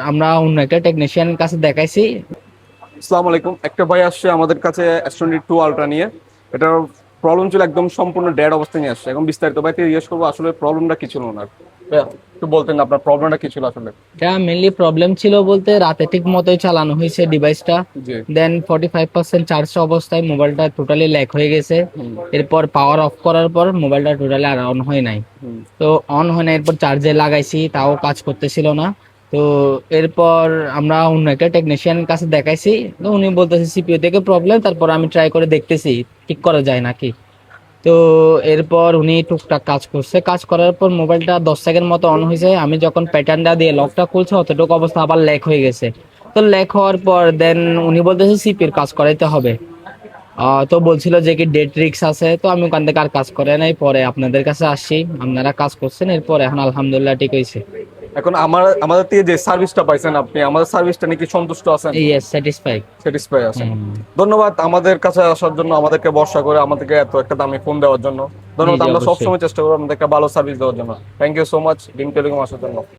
আমরা অন্য একটা টেকনিশিয়ান কাছে দেখাইছি। আসসালামু আলাইকুম। একটা ভাই আসছে আমাদের কাছে S22 আলট্রা নিয়ে। এটার প্রবলেম ছিল একদম সম্পূর্ণ ডেড অবস্থায় নিয়ে আসছে। এখন বিস্তারিত ভাইকে জিজ্ঞেস করবো আসলে প্রবলেমটা কি ছিল ওনার। ভাইয়া, একটু বলতেন আপনার প্রবলেমটা কি ছিল আসলে? এটা মেনলি প্রবলেম ছিল বলতে রাতে ঠিক মতোই চালানো হয়েছে ডিভাইসটা। জি। দেন 45% চার্জ অবস্থায় মোবাইলটা টোটালি ল্যাগ হয়ে গেছে। হুম। এরপর পাওয়ার অফ করার পর মোবাইলটা টোটালি আর অন হয় নাই। হুম। তো অন হয় না, এরপর চার্জে লাগাইছি তাও কাজ করতেছিল না। তো এরপর আমরা অন্য একটা টেকনিশিয়ান কাছে দেখাইছি। তো উনি বলতেছে সিপিইউ থেকে প্রবলেম, তারপর আমি ট্রাই করে দেখতেছি ঠিক করা যায় নাকি। তো এরপর উনি টুকটাক কাজ করছে, কাজ করার পর মোবাইলটা 10 সেকেন্ড মতো অন হয়েছে। আমি যখন প্যাটার্নটা দিয়ে লকটা খুলছে অতটুকু অবস্থা আবার ল্যাক হয়ে গেছে। তো ল্যাক হওয়ার পর দেন উনি বলতেছে সিপির কাজ করাইতে হবে। তো বলছিল যে কি ডেট রিক্স আছে, তো আমি ওখান থেকে আর কাজ করে নাই, পরে আপনাদের কাছে আসছি, আপনারা কাজ করছেন, এরপর এখন আলহামদুলিল্লাহ ঠিক হয়েছে। এখন আমাদের থেকে যে সার্ভিসটা পাইছেন আপনি, আমাদের সার্ভিসটা নাকি সন্তুষ্ট আছেন? Yes, satisfy. স্যাটিসফাই আছেন? ধন্যবাদ আমাদের কাছে আসার জন্য, আমাদেরকে ভরসা করে আমাদেরকে এত একটা দামি ফোন দেওয়ার জন্য। জি ধন্যবাদ। জি, আমরা অবশ্যই। সবসময় চেষ্টা করবো আমাদেরকে ভালো সার্ভিস দেওয়ার জন্য। থ্যাংক ইউ সো মাচ ডিম টেলিকম আসার জন্য।